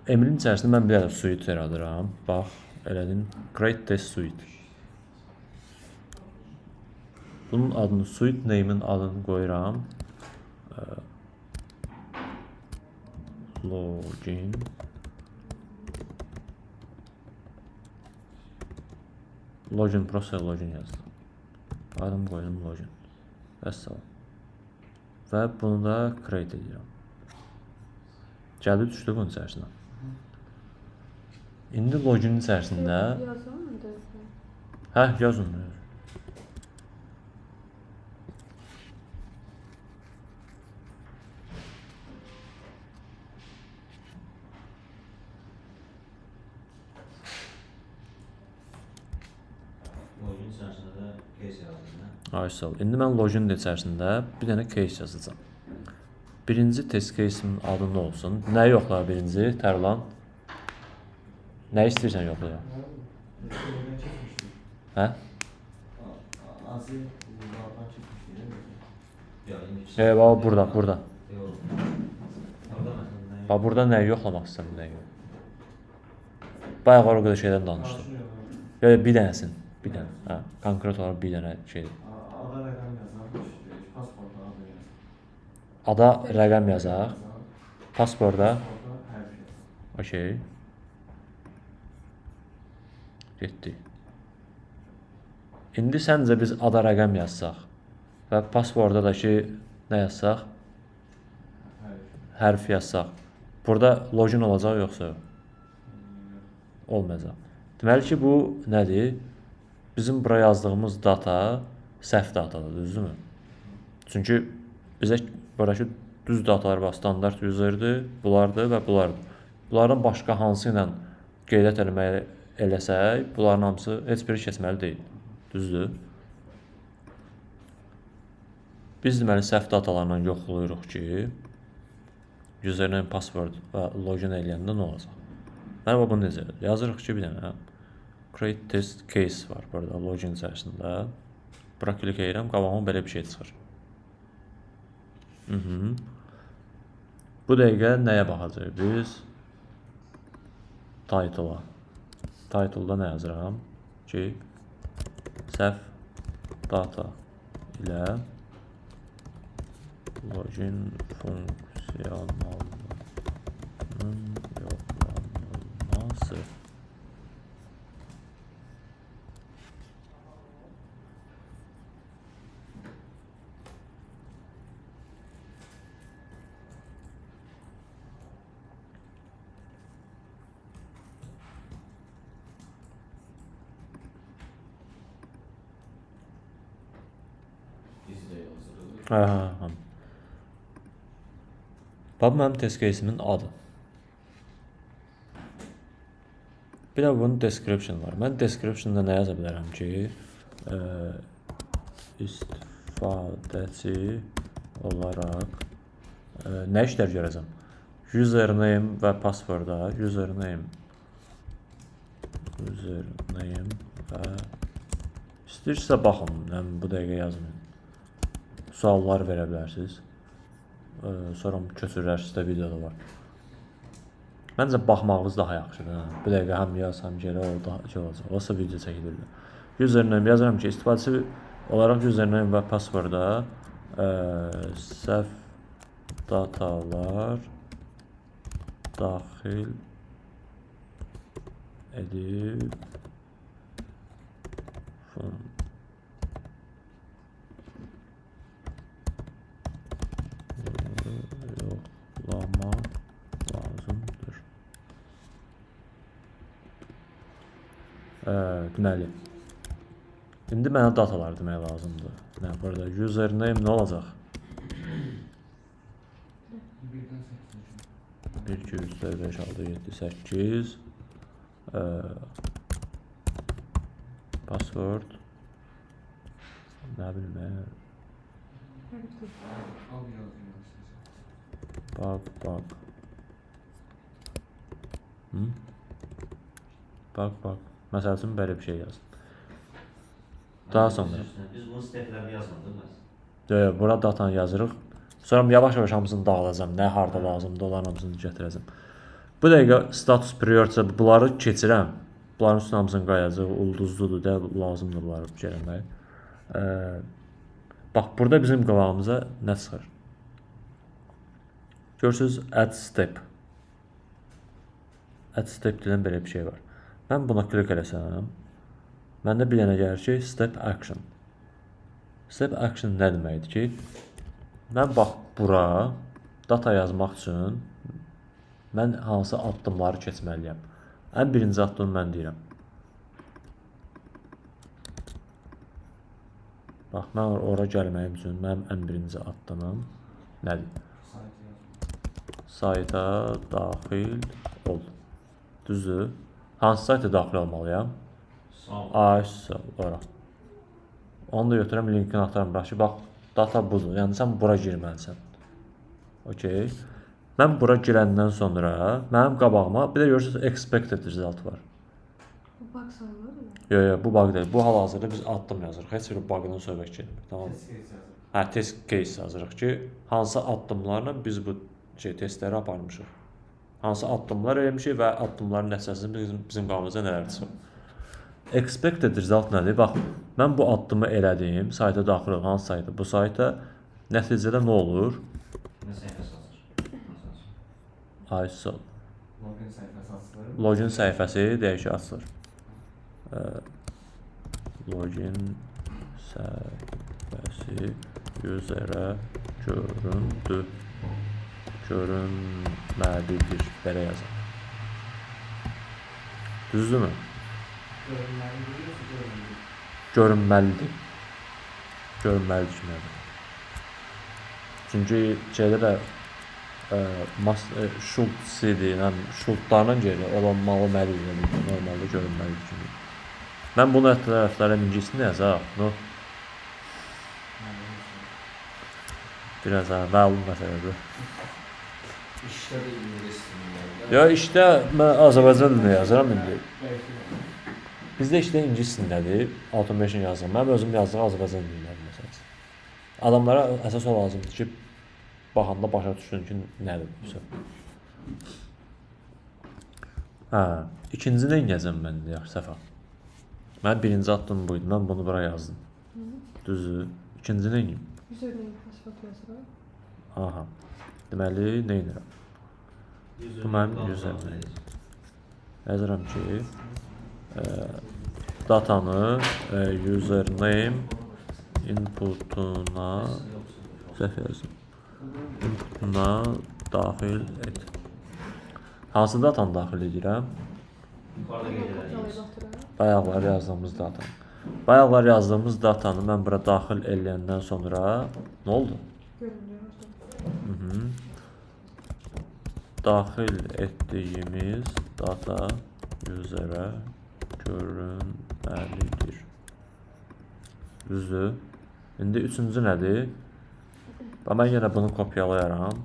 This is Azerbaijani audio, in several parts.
Emrin içərisində mən bir dənə suite yaradıram. Bax, elədim. Create test suite. Bunun adını, suite name'in adını qoyuram. Login. Login, process login yazdım. Adını qoydum login. Vəssalam. Və bunu da create edirəm. Gəldi düşdü bunun içərisinə. İndi loginin içərisində... Hə, yazın. Login içərisində də case yazdım. Ay sağ ol. İndi mən loginin içərisində bir dənə case yazacağam. Birinci test case'imin adı nə olsun? Nəyi yoxlar birinci? Tərlan. Nə istəyirsən yoxlayaq? Hə? Azı bunlardan çıxmışdı. Bax, burada. Bax, burada nəyi yoxlamaq istəyirəm, nəyi yox. Bayaq var o qədər şeydən danışdım. Bir dənəsin. Bir dənə. Hə, konkret olaraq bir dənə şeydir. Ada rəqəm yazarmış, pasporta adı yazar. Ada rəqəm yazaq. Pasporda. Okey. Getdi. İndi səncə biz ada rəqəm yazsaq və pasporda da ki, nə yazsaq? Hərf yazsaq. Burada login olacaq yoxsa yox? Olmayacaq. Deməli ki, bu nədir? Bizim bura yazdığımız data səhv datadır, düzdürmü? Çünki bizə buradakı düz datalar var, standart userdir, bulardır və bulardır. Bunlardan başqa hansı ilə qeydət eləsək, bunların hamısı heç biri keçməli deyil. Düzdür? Biz deməli səhv datalarla yoxlayırıq ki, username, password və login eləyəndə nə olacaq? Mən bunu necə yazırıq ki, bir dənə create test case var burada login içərisində. Bura klik edirəm, qabağıma belə bir şey çıxır. Bu dəqiqə nəyə baxacaq biz? Title-a. Title-da nə yazıram? Ki, səhv data ilə login funksiyonalının yoxlanılması. Bax, mənim test case-imin adı. Bir də bunun description var. Mən description-da nə yaza bilərəm ki, istifadəçi olaraq nə işlər görəcəm? Username və password-a, username və istəyirsə baxın, bu dəqiqə yazmayın. Suallar verə bilərsiniz. Sonra köçürərsinizdə videoda var. Məncə baxmağınız daha yaxşıdır. Bu dəqiqə həm yaz, həm gələ o daha olacaq. Olsa video çəkilirlər. Username yazıram ki, istifadəçi olaraq username və password-a səhv datalar daxil edib yoxlamaq lazımdır. Deməli, indi mənə datalar demək lazımdır. Burada username nə olacaq? 1, 2, 3, 4, 5, 6, 7, 8 password nə bilmə Bak. Məsəl üçün belə bir şey yazın. Daha sonra. Biz bunu steplərdə yazmadıq mı? Bura datanı yazırıq. Sonra yavaş-yavaş hamısını dağılacam. Nə harda lazımdır, onların hamısını gətirəcəm. Bu dəqiqə status priority bunları keçirəm. Bunların üstünə hamısını qayacaq. Ulduzludur da lazımdır bunları gəlmək. Bax burada bizim qabağımıza nə çıxır? Görürsüz add step. Add step deyilən belə bir şey var. Mən buna klik eləsəm, məndə bir dənə gəlir ki, step action. Step action nə deməkdir ki, mən bax bura data yazmaq üçün mən hansı addımları keçməliyəm. Ən birinci addımı mən deyirəm. Bax, mən ora gəlməyim üçün mənim ən birinci addımım nədir? Sayta daxil ol. Düzdür. Hansı sayta daxil olmalıyam? Sağ ora. Onu da götürəm, linkini atarım. Bax, data budur. Yəni sən bura girməlisən. Okey. Mən bura girəndən sonra mənim qabağıma bir də görürsünüz expected result var. Bu bug sayılır mı? Yox, bu bug deyil. Bu hal-hazırda biz addım yazırıq. Heç bir bug'dan söhbət getmir. Tamam. Test case yazırıq ki, hansı addımlarla biz bu testləri aparmışıq. Hansı addımlar eləmişik və addımların nəticəsində bizim qabağımıza nələr çıxır. Expected result nədir? Bax, mən bu addımı elədim, sayta daxil ol, hansı sayta? Bu sayta nəticədə nə olur? Nə səhifəsi açır? ISO. Login səhifəsi açılır. Login səhifəsi dəyişik açılır. Login səhifəsi userə göründü. Görünməlidir. Belə yazın. Düzdürmü? Görünməlidir. Görünməlidir kimi yazın. Çünki şeydə də Schultz-idi, Schultz-larla gəlir, olmalıdır, normalda görünməlidir kimi. Mən bunu tərəflərə ingilisini yazaq, biraz məlum məsələdir. İşdə də ingilis dilində. Ya işdə mən Azərbaycan dilində yazıram indi. Bizdə işdə ingilis dilindədir, automation yazıram. Mənim özüm yazdığım Azərbaycan dilindədir məsələn. Adamlara əsas o lazımdır ki, baxanda başa düşsün ki, nədir bu söz. İkinci nə yazım mən yaxşı səfə. Mən birinci addım buydu. Mən bunu bura yazdım. Düzdür. İkinci nə edeyim? Username password yazırıq. Aha. Deməli, nə edirəm? Bu mənim username. Yazıram ki, datanı username inputuna səhv yazdım. Inputuna daxil et. Hansı datanı daxil edirəm? Yuxarıda qeyd edəcəyik. Bayaqlar yazdığımız datanı. Bayaqlar yazdığımız datanı mən bura daxil eləyəndən sonra nə oldu? Görünür. Daxil etdiyimiz data userə görünməlidir. Düzdür. İndi üçüncü nədir? Mən yenə bunu kopyalayaram.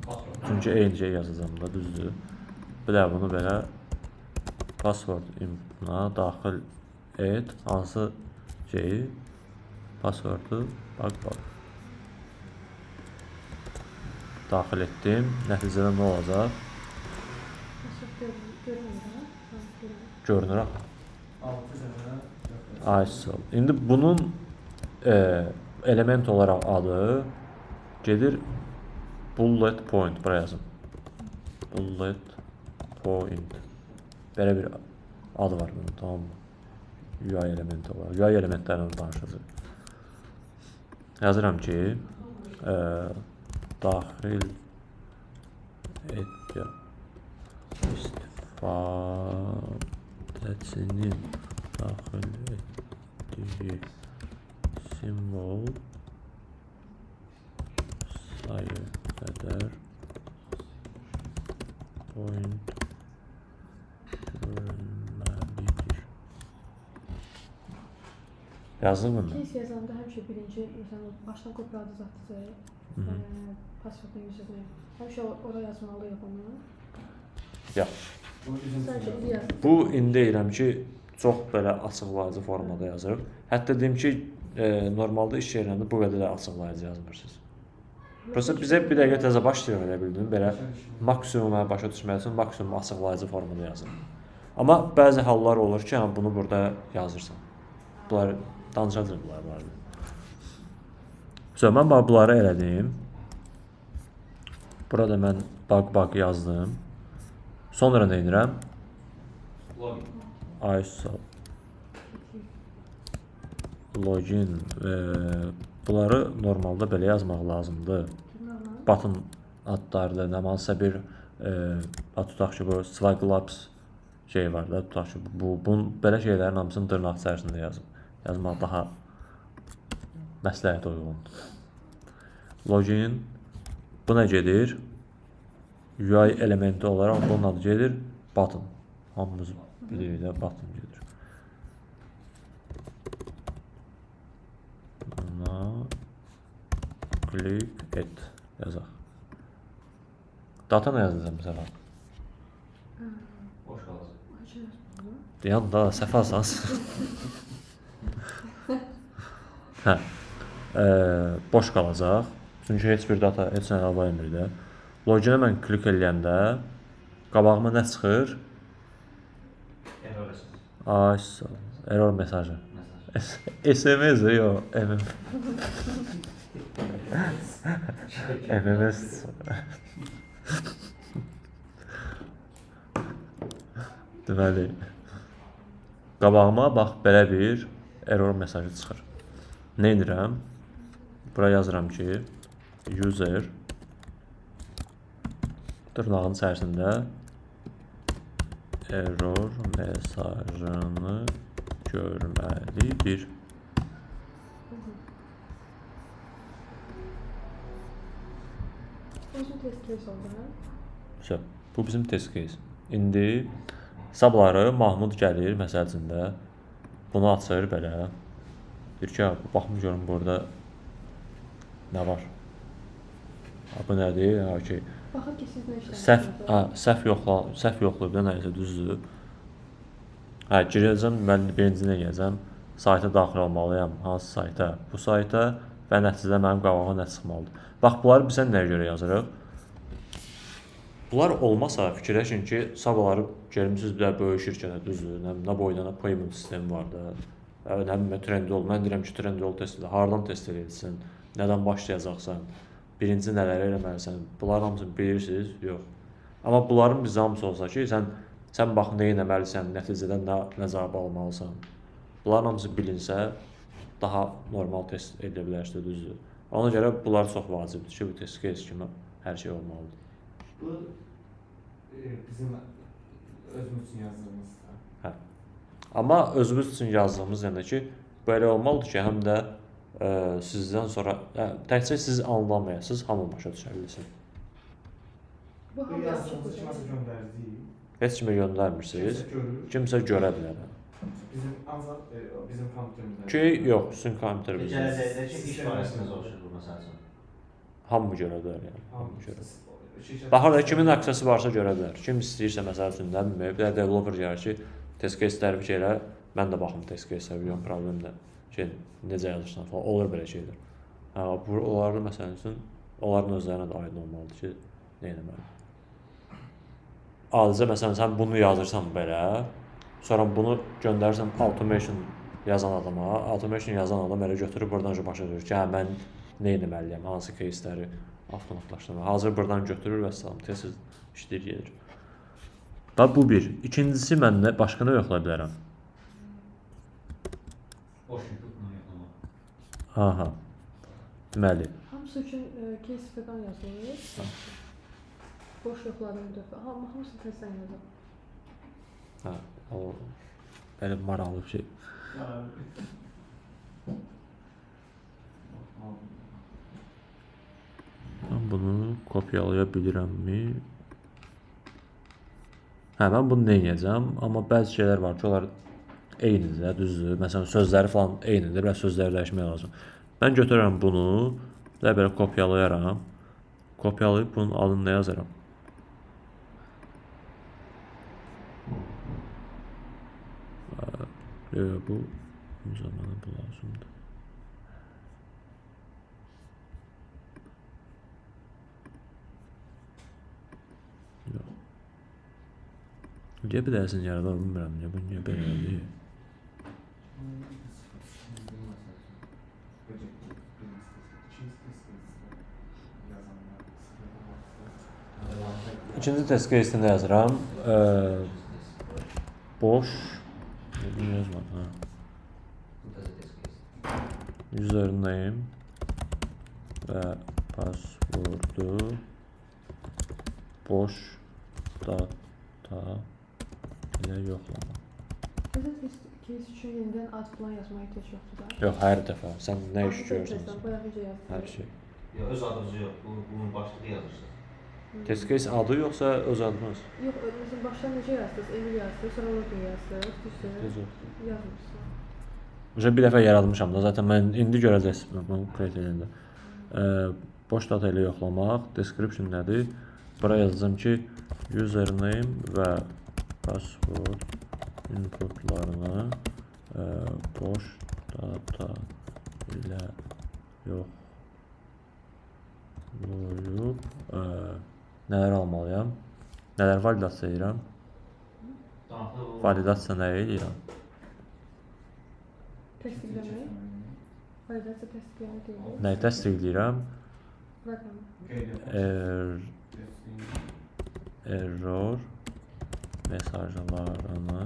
Çünki eyni şey yazacağım da, düzdür. Bir də bunu belə password inputuna daxil et. Hansı şeyi? Passwordu bax. Daxil etdim. Nəticədə nə olacaq? Görünür. ISO. İndi bunun element olaraq adı gedir bullet point. Buraya yazın. Bullet point. Belə bir adı var bunun, tamam mı? UI elementi olaraq. UI elementlərini danışacaq. Yazıram ki, daxil et istifadəçinin daxil etdiyi simvol sayı qədər point görünməlidir. Yazdın mı? Case yazanda həmişə birinci, məsələn, başdan kopyaladı zatıcı, passwordla username. Həmişə ora yazmalıyıq onu. Yox. Sadəcə indi yaz. Bu indi deyirəm ki, çox belə açıqlayıcı formada yazırıq. Hətta deyim ki, normalda iş yerlərində bu qədər də açıqlayıcı yazmırsınız. Prosta bizə bir dəqiqə təzə başlayır elə bildim. Belə maksimum başa düşmək üçün maksimum açıqlayıcı formada yazın. Amma bəzi hallar olur ki, yəni bunu burada yazırsan. Bunlar danışacaqlar var. Mən bunları elədim. Burada mən bug yazdım. Sonra nə edirəm? Login. Login. Bunları normalda belə yazmaq lazımdır. Button adlardır. Nə hansısa bir tutaq ki, bu Swag Labs şey var da, tutaq ki, bunun belə şeylərin hamısını dırnaq içərisində yazmaq daha məsləhətə uyğundur. Login. Bu nə gedir? UI elementi olaraq bunun adı gedir button. Hamımız bilirik də button gedir. Buna click et yazaq. Data nə yazacağım məsələn? Boş qalacaq. Deyən da səhv alsaz. Hə. Boş qalacaq. Çünki heç bir data heç nə əlavə etmir də. Loginə mən klik eləyəndə qabağıma nə çıxır? Error mesajı. Error mesajı. Mesaj. SMS yox, MMS. Deməli, qabağıma bax belə bir error mesajı çıxır. Nə edirəm? Bura yazıram ki, user dırnağın içərisində error mesajını görməlidir. Bu bizim test case. İndi sabahları Mahmud gəlir, məsəl üçün də bunu açır belə. Deyir ki, baxım görüm burada nə var. Bu nədir? Okey. Baxın ki, siz nə işləmişsiniz? Səhv yoxlayıb da nəyisə düzdür. Hə, girəcəm, mən birincinə gələcəm. Sayta daxil olmalıyam. Hansı sayta? Bu sayta və nəticədə mənim qabağıma nə çıxmalıdır? Bax, bunları bizə nəyə görə yazırıq? Bunlar olmasa fikirləşin ki, sabahları gəlmişsiniz bir böyük şirkətə düzdür. Nə boydan payment sistemi var da. Nə bilmə Trendyol. Mən deyirəm ki, Trendyol test edir. Hardan test edirsən? Nədən başlayacaqsan? Birinci nələri eləməlisən? Bunların hamısını bilirsiniz? Yox. Amma bunların bizə hamısı olsa ki, sən bax nə etməlisən, nəticədə nə cavab almalısan. Bunların hamısı bilinsə, daha normal test edə bilərsiniz, düzdür. Ona görə bunlar çox vacibdir ki, bu test case kimi hər şey olmalıdır. Bu bizim özümüz üçün yazdığımız. Hə. Amma özümüz üçün yazdığımız yəni ki, belə olmalıdır ki, həm də sizdən sonra təkcə siz anlamayasınız, hamı başa düşə bilsin. Bu Bu yazdığımızı kiməsə göndərdik. Heç kimə göndərmirsiniz, kimsə görə bilər. Bizim ancaq bizim kompüterimizdə. Ki, yox, sizin kompüterimizdə. Gələcəkdəki iş barəsində soruşur bu məsəl üçün. Hamı görə bilər yəni. Hamı görə. Baxar kimin aksiyası varsa görə bilər. Kim istəyirsə məsəl üçün nə bilmir, bir də developer gəlir ki, test case tərif elə, mən də baxım test case yox problemdə. Ki, necə yazırsan falan, olur belə şeylər. Hə, onların məsəl üçün, onların özlərinə də aydın olmalıdır ki, nə etməli. Adicə məsələn sən bunu yazırsan belə, sonra bunu göndərirsən automation yazan adama, automation yazan adam elə götürüb buradan başa düşür ki, hə mən nə etməliyəm, hansı case'ləri avtomatlaşdırmaq. Hazır buradan götürür və salam, tez işləyir gedir. Bax bu bir. İkincisi mən nə başqa nə yoxlaya bilərəm? Boş bunu yoxlamaq. Aha. Deməli. Hamısı üçün case fiqan yazılır. Boş yoxladım bir dəfə. Hamısı testdən yazılır. Hə, o belə maraqlı bir şey. Mən bunu kopyalaya bilirəmmi? Hə, mən bunu nə edəcəm? Amma bəzi şeylər var ki, onlar eynidir, düzdür. Məsələn, sözləri falan eynidir, biraz sözləri dəyişmək lazım. Mən götürürəm bunu, belə kopyalayaram. Kopyalayıb bunun adını nə yazaram? Bu zamana bu lazımdır. Niyə bir dərsin yaradar bilmirəm, niyə bu niyə belə oldu? İkinci test case'ini yazıram. Boş. Bunu yazmadım. Ha. Username və passwordu boş data ilə yoxlama. Bizə test case üçün yenidən ad falan yazmaya ehtiyac yoxdur da. Yox, hər dəfə. Sən nə iş görürsən? Bayaq necə yazdın? Hər şey. Ya öz adınız yox, bunun başlığı yazırsınız. Test case adı yoxsa öz adınız? Yox, özünüzün başdan necə yazdınız? Emil yazdınız, sonra login yazdınız, düzdür? Yazmışsınız. Bir dəfə yaratmışam da, zaten mən indi görəcəksiniz bunu create edəndə. Boş data ilə yoxlamaq, description nədir? Bura yazacağım ki, username və password inputlarını boş data ilə yoxlayıb nələr almalıyam? Nələr validasiya edirəm? Validasiya nə edirəm? Təsdiqləmək. Validasiya təsdiqləmək deyilir. Nəyi təsdiqləyirəm? Proqramı. Error mesajlarını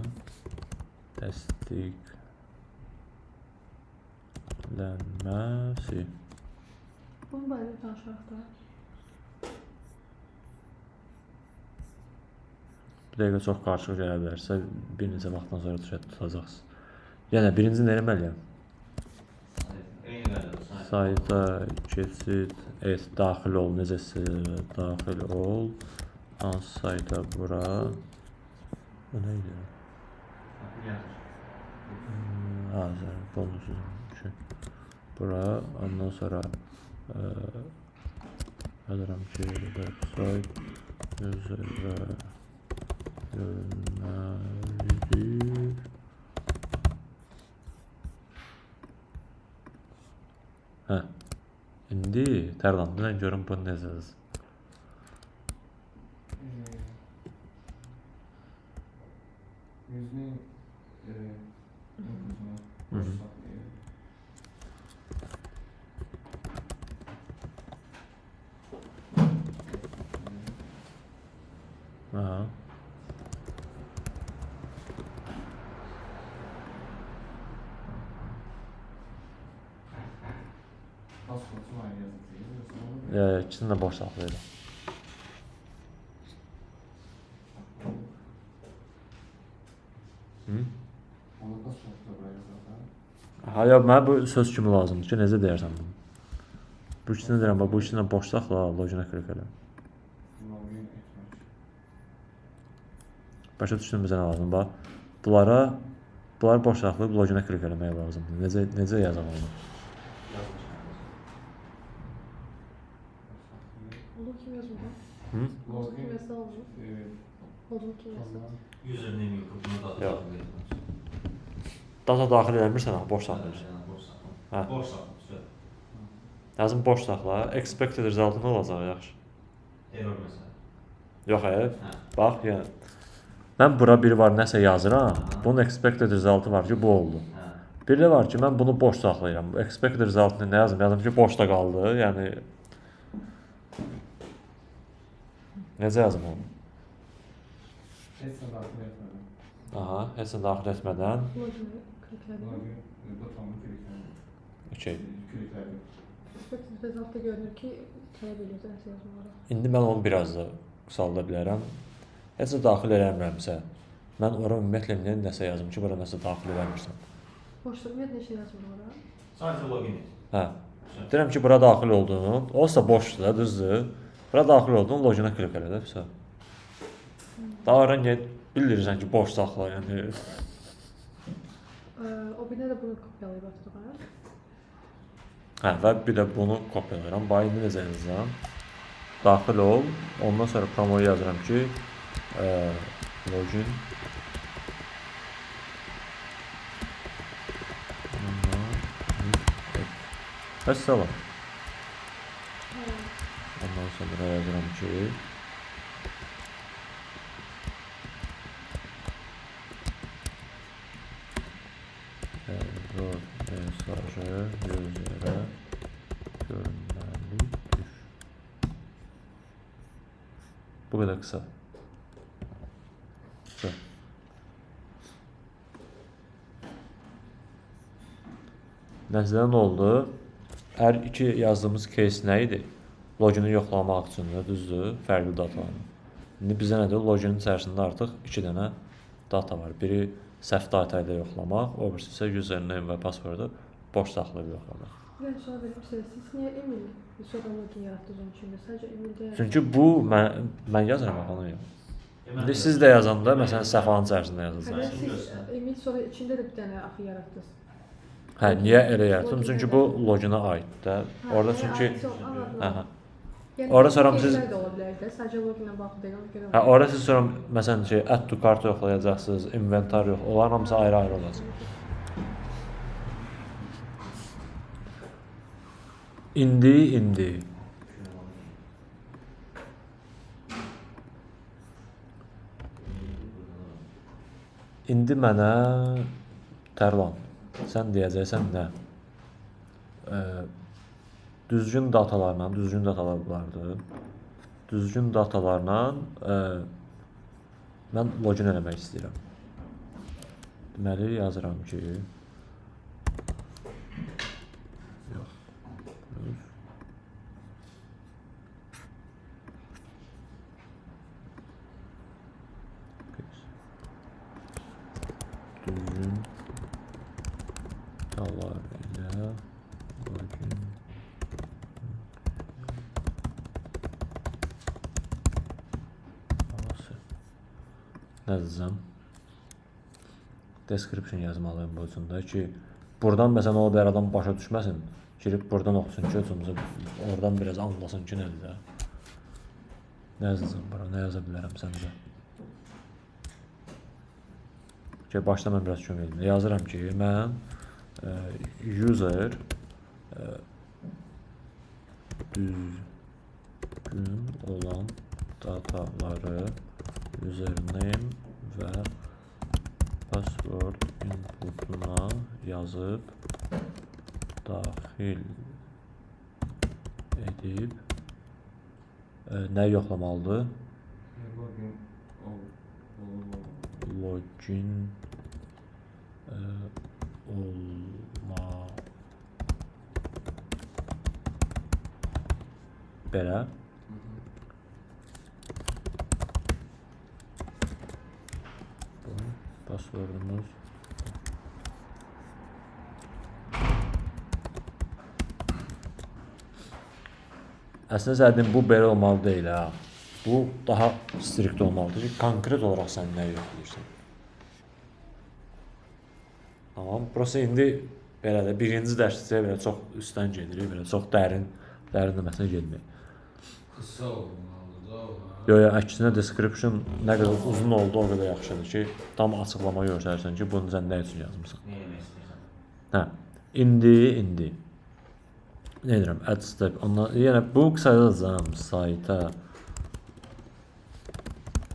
təsdiqlənməsi. Bunun barədə danışaraq da. Bir dəqiqə çox qarışıq gələ bilərsə, bir neçə vaxtdan sonra tutacaqsınız. Yəni, birinci nə etməliyəm? Sayta keçid, daxil ol, necəsə daxil ol. Hansı sayta bura? Bu nə edir? Hazır, bonusuz üçün. Bura, ondan sonra yazıram ki, website üzrə görünməlidir. Hə, indi tərlandı, mən görüm bunu necədir. Aha. İkisini də boş saxlayırım. Hayır, mənə bu söz kimi lazımdır ki, necə deyərsən bunu? Bu ikisini deyirəm, bu ikisini boş saxla, logina klik elə. Başa düşdüm bizə nə lazım, bax. Bunları boş saxlayıb logina klik eləmək lazımdır. Necə yazam onu? Olduğum kimi yazmadım. Hı? Olduğum kimi yazsa olur. Olduğum kimi yazsa. Username inputunu da daxil edirsiniz. Data daxil eləmirsən, boş saxlayırsan. Hə. Boş saxlayırsan. Yazım boş saxla, expected result nə olacaq, yaxşı? Error məsələ. Yox, bax, yəni. Mən bura biri var, nəsə yazıram, bunun expected result'ı var ki, bu oldu. Bir də var ki, mən bunu boş saxlayıram. Expected result'ını nə yazım? Yazım ki, boşda qaldı, yəni... Necə yazım onu? Heç nə daxil etmədən. Aha, heç nə daxil etmədən. Login kliklədim. Butonu kliklədim. Okey. Kliklədim. Expected result-da görünür ki, tələb edirsə nəsə yazmaları. İndi mən onu biraz da qısalda bilərəm. Heç nə daxil eləmirəmsə, mən ora ümumiyyətlə nəsə yazım ki, bura nəsə daxil eləmirsən. Boşda ümumiyyətlə şey yazmır ora. Sadəcə login et. Hə. Deyirəm ki, bura daxil olduğunu, olsa boşdur da, düzdür. Bura daxil olduğunu logina klik elə də, pisa. Daha öyrən bildirirsən ki, boş saxla, yəni. O birinə də bunu kopyalayıb atırıq. Hə, və bir də bunu kopyalayıram. Bax, indi necə yazacağım? Daxil ol, ondan sonra promoyu yazıram ki, login. Əssalam. Ondan sonra yazıram ki, error mesajı üzere görünmelidir. Bu kadar kısa. Kısa. Nəticədə nə oldu? Hər iki yazdığımız case nə idi? Logini yoxlamaq üçün də, düzdür, fərqli datalarını. İndi bizə nədir? Loginin içərisində artıq 2 dənə data var. Biri səhv data ilə yoxlamaq, o birisi isə username və passwordu boş saxlayıb yoxlamaq. Ben sual verirse siz niye Emil sonra login yarattınız onun için? Sadece Emil'de Çünki bu mən yazıram onu yox. İndi siz də yazanda, məsələn, səhvanın içərisində yazırsınız. Hani siz Emil sonra içinde de bir tane akı yarattınız. Hə, niyə elə yaratdım? Çünki bu logina aiddir. Orada çünki hə. Yani Orada sonra siz de olabilir de sadece login'e bakıp değil onu hə, orada siz sonra məsələn ki, add to cart yoxlayacaqsınız, inventar yox. Onların hamısı ayrı-ayrı olacaq. İndi İndi mənə Tərlan, sən deyəcəksən nə? Düzgün datalarla, düzgün datalar bunlardır. Düzgün datalarla mən login eləmək istəyirəm. Deməli yazıram ki, yox. Düzgün datalar ilə login nə yazacağım? Description yazmalıyım bu üçündə ki, buradan məsələn o bir adam başa düşməsin, girib buradan oxusun ki, özümüzü oradan biraz anlasın ki, nədir də. Nə yazacağım bura, nə yaza bilərəm səncə? Ki, başda mən biraz kömək edim. Yazıram ki, mən user düzgün olan dataları username və password inputuna yazıb daxil edib nə yoxlamalıdır? Login olma belə passwordumuz əslində zədim bu belə olmalı deyil ha. Bu daha strikt olmalıdır ki, konkret olaraq sən nə yoxlayırsan. Tamam, burası indi belə də birinci dərsdə belə çox üstdən gedirik, belə çox dərin deməsinə getmir. Qısa olmalıdır da. Yox, əksinə description nə qədər uzun oldu, o qədər yaxşıdır ki, tam açıqlama göstərsən ki, bunu sən nə üçün yazmısan. Ne yemək istəyirsən? Hə, indi nə edirəm, add step, yenə bu qısaca sayta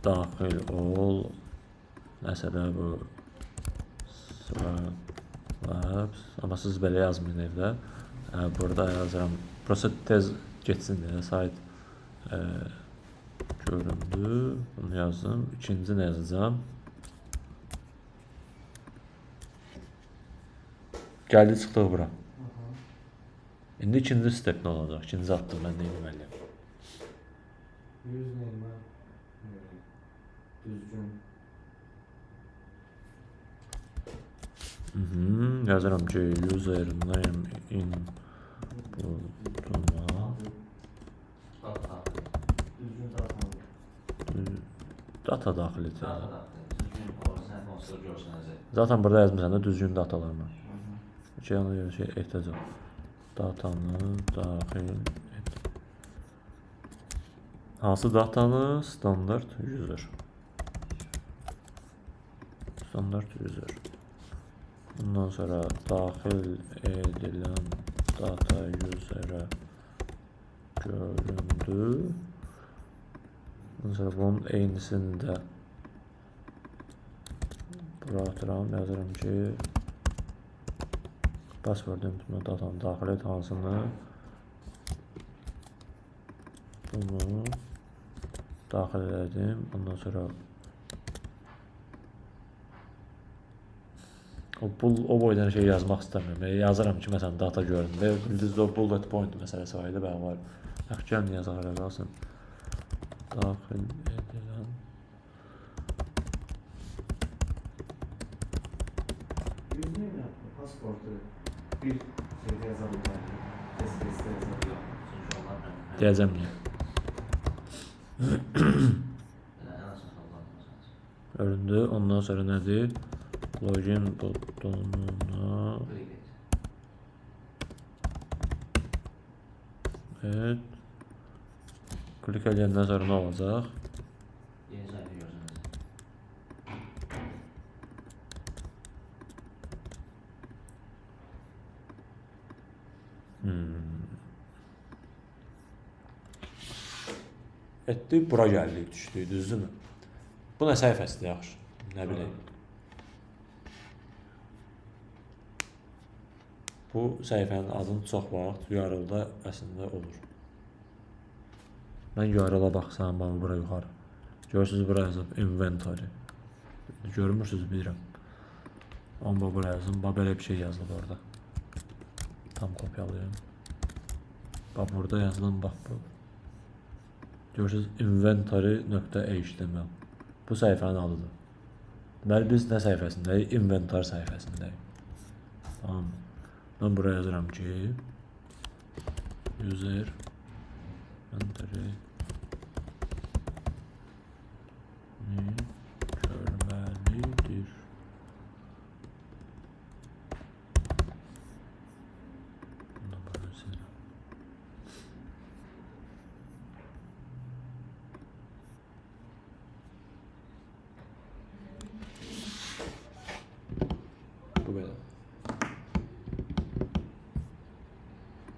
daxil ol, nəsədə bu labs, amma siz belə yazmayın evdə, burada yazıram, burası tez geçsin deyə, sayt göründü, bunu yazdım, ikinci nə yazacağım? Gəldi çıxdıq bura. İndi ikinci step nə olacaq? İkinci addım mən nə etməliyəm? Username düzgün Yazıram ki, username inputuna düzgün data data daxil et. Düzgün olsan, onsuz görsənəcək. Zaten burada yazmışsan da düzgün datalarla. Şey ona görə şey ehtiyac yox. Datanı daxil et. Hansı datanı? Standart user. Standart user. Bundan sonra daxil edilen data user'e göründü. Bundan sonra bunun eynisini də bura atıram, yazıram ki Password input datanı daxil et hansını. Bunu daxil elədim. Ondan sonra o boydan şey yazmaq istəmirəm. Yazıram ki, məsələn, data gördüm. Və bildiyinizdə o bullet point məsələsi var idi, bəli var. Yaxşı, gəlin yazaq elə qalsın. Daxil edilən Yüzmeyle pasportu bir şeyde yazabilir. SS'de yazabilir. Çünki onlar mən deyəcəm niyə. ən azından onlardan Göründü. Ondan sonra nədir? Login butonuna klik et. evet. Klik edəndən sonra nə olacaq? Yeni səhifə görsənəcək. Etdik, bura gəldik, düşdük, düzdürmü? Bu nə səhifəsidir, yaxşı? Nə bilək. Bu səhifənin adını çox vaxt URL-da əslində olur. Mən URL-a baxsam, bana bura yuxarı. Görürsünüz, bura yazıb inventory. Görmürsünüz, bilirəm. Amma bura yazım, belə bir şey yazılıb orada. Tam kopyalayayım. Bax, burada yazılan bax bu. Görürsünüz, inventory.html. Bu səhifənin adıdır. Deməli, biz nə səhifəsindəyik? Inventar səhifəsindəyik. Tamam. Mən buraya yazıram ki, user inventory